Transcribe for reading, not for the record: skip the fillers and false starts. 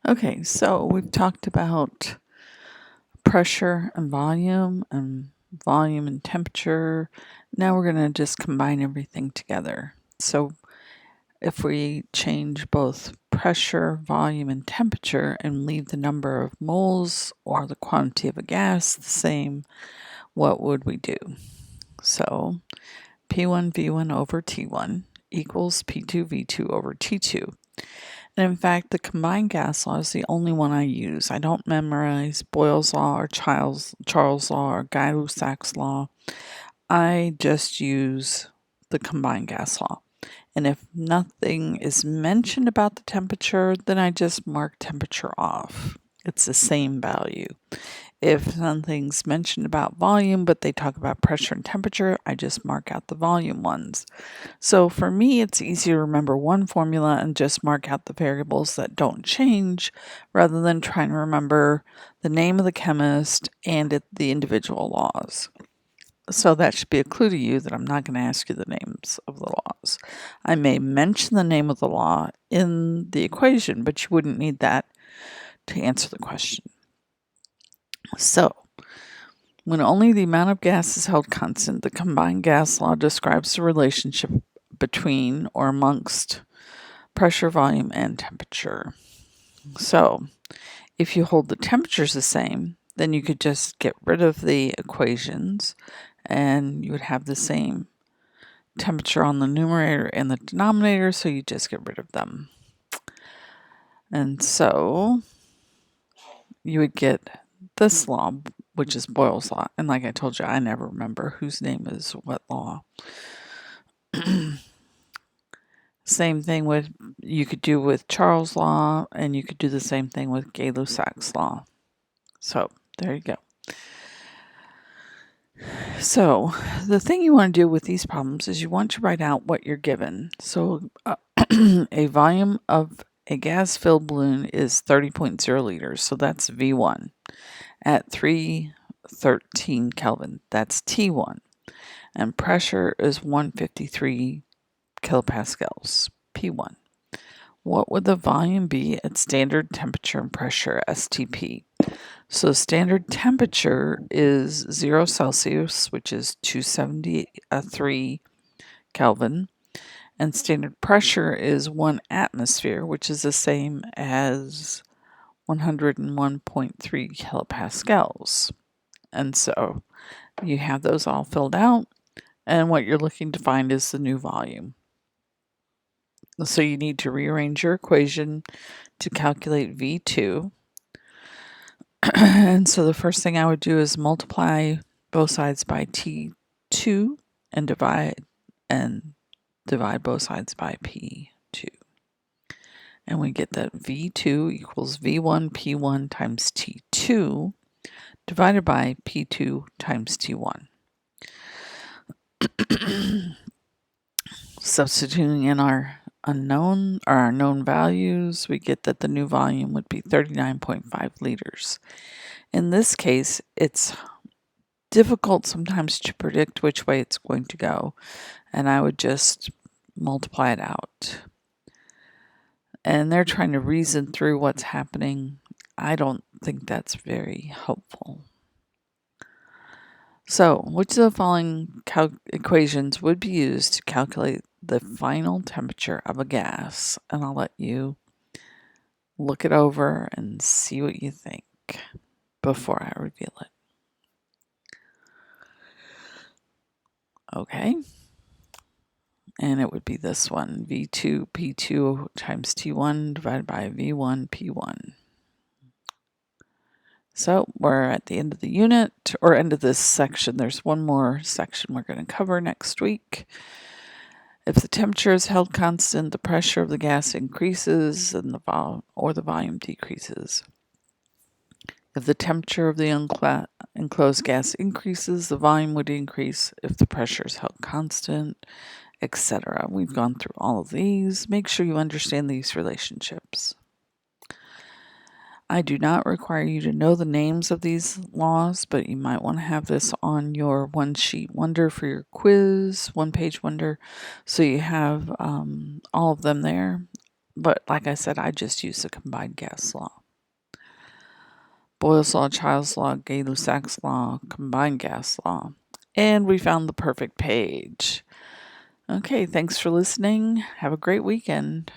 Okay, so we've talked about pressure and volume and temperature. Now we're going to just combine everything together. So if we change both pressure, volume, and temperature and leave the number of moles or the quantity of a gas the same, what would we do? So P1 V1 over T1 equals P2 V2 over T2. And in fact, the combined gas law is the only one I use. I don't memorize Boyle's law or Charles law or Gay-Lussac's law. I just use the combined gas law. And if nothing is mentioned about the temperature, then I just mark temperature off. It's the same value. If something's mentioned about volume, but they talk about pressure and temperature, I just mark out the volume ones. So for me, it's easy to remember one formula and just mark out the variables that don't change rather than trying to remember the name of the chemist and the individual laws. So that should be a clue to you that I'm not going to ask you the names of the laws. I may mention the name of the law in the equation, but you wouldn't need that to answer the question. So, when only the amount of gas is held constant, the combined gas law describes the relationship between or amongst pressure, volume, and temperature. So, if you hold the temperatures the same, then you could just get rid of the equations and you would have the same temperature on the numerator and the denominator, so you just get rid of them. And so you would get this law, which is Boyle's law. And like I told you, I never remember whose name is what law. Same thing with, you could do with Charles' law, and you could do the same thing with Gay-Lussac's law. So there you go. So the thing you want to do with these problems is you want to write out what you're given. So a volume of a gas-filled balloon is 30.0 liters, so that's V1. At 313 Kelvin, that's T1. And pressure is 153 kilopascals, P1. What would the volume be at standard temperature and pressure, STP? So standard temperature is 0 Celsius, which is 273 Kelvin. And standard pressure is 1 atmosphere, which is the same as 101.3 kilopascals. And so you have those all filled out, and what you're looking to find is the new volume. So you need to rearrange your equation to calculate V2. And so the first thing I would do is multiply both sides by T2 and divide both sides by P2. And we get that V2 equals V1 P1 times T2 divided by P2 times T1. Substituting in our unknown or our known values, we get that the new volume would be 39.5 liters. In this case, it's difficult sometimes to predict which way it's going to go, and I would just multiply it out. And they're trying to reason through what's happening. I don't think that's very helpful. So, which of the following equations would be used to calculate the final temperature of a gas? And I'll let you look it over and see what you think before I reveal it. Okay. And it would be this one, V2 P2 times T1 divided by V1 P1. So we're at the end of the unit, or end of this section. There's one more section we're going to cover next week. If the temperature is held constant, the pressure of the gas increases and the volume decreases. If the temperature of the enclosed gas increases, the volume would increase. If the pressure is held constant, etc. We've gone through all of these. Make sure you understand these relationships. I do not require you to know the names of these laws, but you might want to have this on your one-sheet wonder for your quiz, one-page wonder, so you have all of them there. But like I said, I just use the combined gas law. Boyle's law, Child's law, Gay-Lussac's law, combined gas law. And we found the perfect page. Okay, thanks for listening. Have a great weekend.